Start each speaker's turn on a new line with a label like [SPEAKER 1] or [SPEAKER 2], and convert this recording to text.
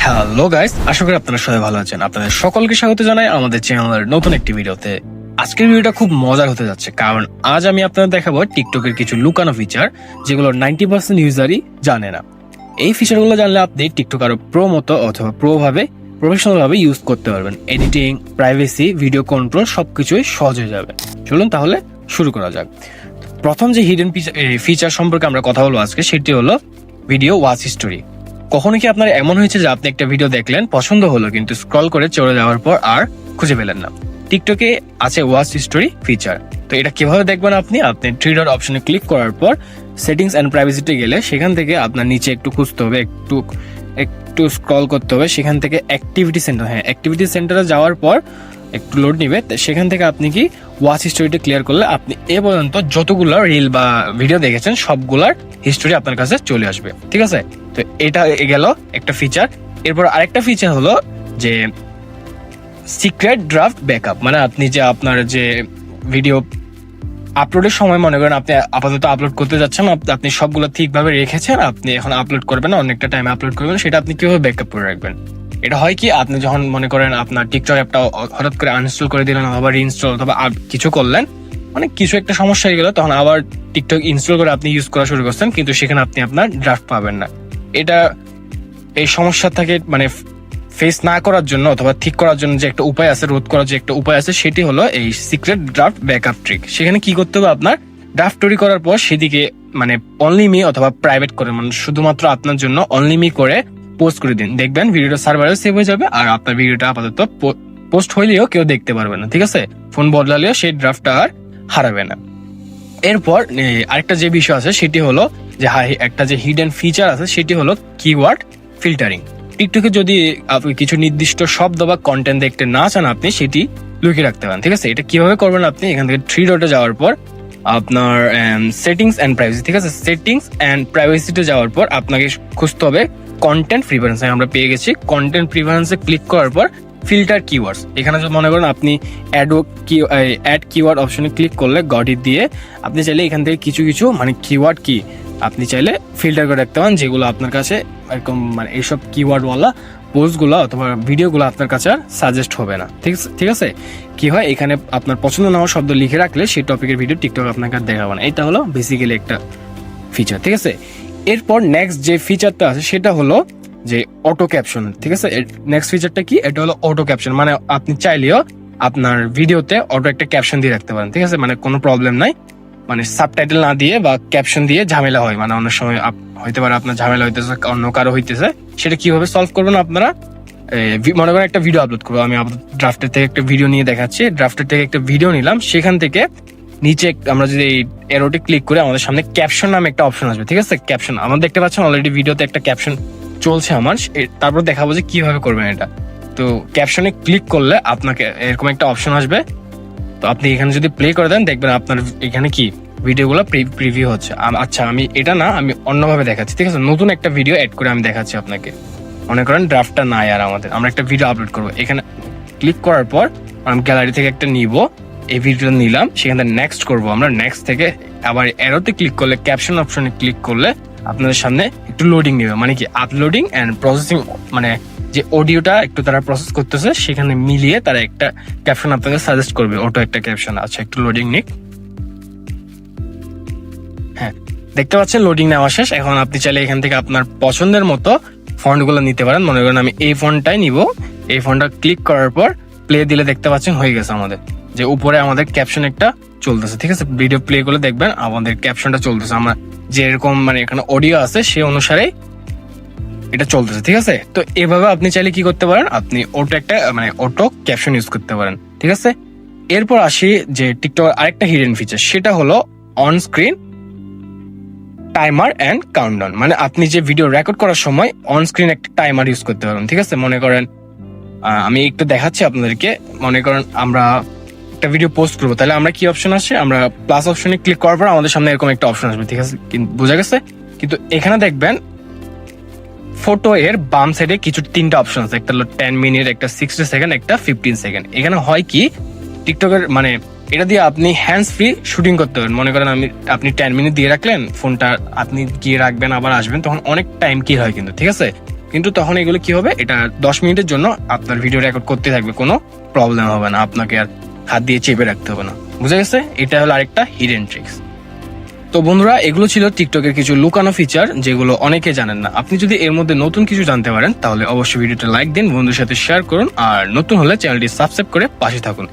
[SPEAKER 1] Hello guys, আশা করি আপনারা সবাই ভালো আছেন। আপনাদের সকলকে স্বাগত জানাই আমাদের চ্যানেলের নতুন একটি ভিডিওতে। আজকের ভিডিওটা খুব মজার হতে যাচ্ছে, কারণ আজ আমি আপনাদের দেখাবো টিকটকের কিছু লুকানো ফিচার যেগুলো 90% ইউজারই জানে না। এই ফিচারগুলো জানলে আপনি টিকটক আরো প্রো মতো অথবা প্রফেশনাল ভাবে ইউজ করতে পারবেন। এডিটিং, প্রাইভেসি, ভিডিও কন্ট্রোল সবকিছুই সহজ হয়ে যাবে। চলুন তাহলে শুরু করা যাক। প্রথম যে হিডেন ফিচার সম্পর্কে আমরা কথা বলবো আজকে, সেটি হলো ভিডিও ওয়াচ হিস্টোরি। কখনো কি আপনার এমন হয়েছে যে আপনি একটা ভিডিও দেখলেন, পছন্দ হলো, কিন্তু স্ক্রল করে চলে যাওয়ার পর আর খুঁজে পেলেন না? টিকটকে আছে ওয়াচ হিস্টোরি ফিচার। তো এটা কিভাবে দেখবেন? আপনি থ্রি ডট অপশনে ক্লিক করার পর সেটিংস এন্ড প্রাইভেসিতে গেলে সেখান থেকে আপনার নিচে একটু খুঁজতে হবে, একটু স্ক্রল করতে হবে। সেখান থেকে অ্যাক্টিভিটি সেন্টারে যাওয়ার পর একটু লোড নিবে। সেখান থেকে আপনি কি ওয়াচ হিস্টোরিটা ক্লিয়ার করলে আপনি এ পর্যন্ত যতগুলো রিল বা ভিডিও দেখেছেন সবগুলার হিস্টোরি আপনার কাছে চলে আসবে। ঠিক আছে, তো এটা গেল একটা ফিচার। এরপর আরেকটা ফিচার হলো যে সিক্রেট ড্রাফট ব্যাকআপ। মানে আপনি যে আপনার যে ভিডিও আপলোডের সময় মনে করেন আপনি আপাতত আপলোড করতে যাচ্ছেন, আপনি সবগুলো ঠিকভাবে রেখেছেন, আপনি এখন আপলোড করবেন, অনেকটা টাইমে আপলোড করবেন, সেটা আপনি কিভাবে ব্যাকআপ করে রাখবেন? এটা হয় কি, আপনি যখন মনে করেন আপনার টিকটক অ্যাপটা হঠাৎ করে আনইনস্টল করে দিলেন অথবা রিইনস্টল অথবা কিছু করলেন, মানে কিছু একটা সমস্যা হয়ে গেল, তখন আবার টিকটক ইনস্টল করে আপনি ইউজ করা শুরু করছেন, কিন্তু সেখানে আপনি আপনার ড্রাফট পাবেন না। এটা এই সমস্যা থেকে মানে ফেস না করার জন্য অথবা ঠিক করার জন্য যে একটা উপায় আছে, রোধ করার যে একটা উপায় আছে, সেটি হলো এই সিক্রেট ড্রাফট ব্যাকআপ ট্রিক। সেখানে কি করতে হবে, আপনার ড্রাফট তৈরি করার পর সেদিকে মানে অনলি মি অথবা প্রাইভেট করে, মানে শুধুমাত্র আপনার জন্য অনলি মি করে পোস্ট করে দিন। দেখবেন ভিডিওটা সার্ভারে সেভ হয়ে যাবে, আর আপনার ভিডিওটা আপাতত পোস্ট হইলেও কেউ দেখতে পারবে না। ঠিক আছে, ফোন বদলালেও সেই ড্রাফটটা আর হারাবে না। এরপর আরেকটা যে বিষয় আছে সেটি হলো যে একটা যে হিডেন ফিচার আছে, সেটি হলো কিওয়ার্ড ফিল্টারিং। টিকটকে যদি আপনি কিছু নির্দিষ্ট শব্দ বা কন্টেন্ট দেখতে না চান, আপনি সেটি লুকিয়ে রাখতে পারেন। ঠিক আছে, এটা কিভাবে করবেন? আপনি এখান থেকে থ্রি ডটে যাওয়ার পর আপনার সেটিংস এন্ড প্রাইভেসি, ঠিক আছে, সেটিংস এন্ড প্রাইভেসিতে যাওয়ার পর আপনাকে খুঁজতে হবে কন্টেন্ট প্রিফারেন্স। আমরা পেয়ে গেছি কন্টেন্ট প্রিফারেন্সে ক্লিক করার পর ফিল্টার কিওয়ার্ডস। এখানে যদি মনে করেন আপনি অ্যাড কিওয়ার্ড অপশনে ক্লিক করলে গডি দিয়ে আপনি চাইলে এখান থেকে কিছু মানে কিওয়ার্ড কি আপনি চাইলে ফিল্টার করে রাখতে পারেন, যেগুলো আপনার কাছে এরকম মানে এইসব কিওয়ার্ডওয়ালা পোস্টগুলো অথবা ভিডিওগুলো আপনার কাছে আর সাজেস্ট হবে না। ঠিক আছে, কি হয়, এখানে আপনার পছন্দ না হওয়া শব্দ লিখে রাখলে সেই টপিকের ভিডিও টিকটক আপনাকে আর দেখাবে না। এটা হলো বেসিক্যালি একটা ফিচার। ঠিক আছে, এরপর নেক্সট যে ফিচারটা আছে সেটা হলো যে অটো ক্যাপশন। ঠিক আছে, নেক্সট ফিচারটা কি? এটা হলো অটো ক্যাপশন। মানে আপনি চাইলেও আপনার ভিডিওতে অটো একটা ক্যাপশন দিয়ে রাখতে পারেন। ঠিক আছে, মানে কোনো প্রবলেম নাই, মানে সাবটাইটেল না দিয়ে বা ক্যাপশন দিয়ে ঝামেলা হয়, মানে অনেক সময় হইতে পারে আপনার ঝামেলা হইতেছে, অন্য কারো হইতেছে, সেটা কিভাবে সলভ করবেন আপনারা? মনে করেন একটা ভিডিও আপলোড করবো, আমি ড্রাফটের থেকে একটা ভিডিও নিয়ে দেখাচ্ছি। ড্রাফটের থেকে একটা ভিডিও নিলাম, সেখান থেকে নিচে আমরা যদি এই এরোতে ক্লিক করে আমাদের সামনে ক্যাপশন নামে একটা অপশন আসবে। ঠিক আছে, ক্যাপশন আমরা দেখতে পাচ্ছেন অলরেডি ভিডিওতে একটা ক্যাপশন চলছে আমার। তারপর দেখাবো যে কিভাবে করবেন এটা। তো ক্যাপশনে ক্লিক করলে আপনাকে এরকম একটা অপশন আসবে। তো আপনি এখানে যদি প্লে করে দেন, দেখবেন আপনার এখানে কি ভিডিওগুলো প্রিভিউ হচ্ছে। আচ্ছা, আমি এটা না, আমি অন্যভাবে দেখাচ্ছি। ঠিক আছে, নতুন একটা ভিডিও এড করে আমি দেখাচ্ছি আপনাকে। মনে করেন ড্রাফটটা নাই আর আমরা একটা ভিডিও আপলোড করবো। এখানে ক্লিক করার পর আমি গ্যালারি থেকে একটা নিব, এই ভিডিওটা নিলাম, সেখান থেকে নেক্সট করবো। আমরা নেক্সট থেকে আবার এরোতে ক্লিক করলে, ক্যাপশন অপশনে ক্লিক করলে আপনাদের সামনে একটু লোডিং নেবে, মানে কি আপলোডিং এন্ড প্রসেসিং, মানে যে অডিওটা একটু তারা প্রসেস করতেছে, সেখানে মিলিয়ে তারা একটা ক্যাপশন আপনাকে সাজেস্ট করবে, অটো একটা ক্যাপশন। আচ্ছা, একটু লোডিং নিক। হ্যাঁ, দেখতে পাচ্ছেন লোডিং নেওয়া শেষ। এখন আপনি চাইলে এখান থেকে আপনার পছন্দের মতো ফন্ট গুলো নিতে পারেন। মনে করেন আমি এই ফন্টটাই নিব। এই ফন্টটা ক্লিক করার পর প্লে দিলে দেখতে পাচ্ছেন হয়ে গেছে আমাদের, যে উপরে আমাদের ক্যাপশন একটা চলতেছে। ঠিক আছে, ভিডিও প্লে করলে দেখবেন আমাদের ক্যাপশনটা চলতেছে। আমরা যে এরকম মানে এখানে অডিও আছে সেই অনুসারে এটা চলতেছে। ঠিক আছে, তো এভাবে আপনি চাইলে কি করতে পারেন, আপনি অটো একটা মানে অটো ক্যাপশন ইউজ করতে পারেন। ঠিক আছে, এরপর আসি যে টিকটক আরেকটা হিডেন ফিচার, সেটা হলো on screen timer and countdown. মানে আপনি যে ভিডিও রেকর্ড করার সময় অন স্ক্রিন একটা টাইমার ইউজ করতে পারবেন। ঠিক আছে, মনে করেন আমি একটু দেখাচ্ছি আপনাদেরকে। মনে করেন আমরা একটা ভিডিও পোস্ট করবো, তাহলে আমরা কি অপশন আসে, আমরা প্লাস অপশনে ক্লিক করার পর আমাদের সামনে এরকম একটা অপশন আসবে। ঠিক আছে, বোঝা গেছে? কিন্তু এখানে দেখবেন ফটো এর বাম সাইডে কিছু তিনটা অপশন আছে, একটা হলো 10 মিনিট, একটা 60 সেকেন্ড, একটা 15 সেকেন্ড। এখানে হয় কি, টিকটকের মানে এটা দিয়ে আপনি হ্যান্ডস ফ্রি শুটিং করতে পারেন। মনে করেন আপনি 10 মিনিট দিয়ে রাখলেন ফোনটা, আপনি গিয়ে রাখবেন আবার আসবেন, তখন অনেক টাইম কি হয় কিন্তু। ঠিক আছে, কিন্তু তখন এগুলো কি হবে, এটা 10 মিনিটের জন্য আপনার ভিডিও রেকর্ড করতে থাকবে, কোনো প্রবলেম হবে না, আপনাকে আর হাত দিয়ে চেপে রাখতে হবে না। বুঝা গেছে? এটা হলো আরেকটা হিডেন ট্রিক্স। তো বন্ধুরা, এগুলো ছিল টিকটকের কিছু লুকানো ফিচার যেগুলো অনেকে জানেন না। আপনি যদি এর মধ্যে নতুন কিছু জানতে পারেন তাহলে অবশ্যই ভিডিওটা লাইক দিন, বন্ধুদের সাথে শেয়ার করুন, আর নতুন হলে চ্যানেলটি সাবস্ক্রাইব করে পাশে থাকুন।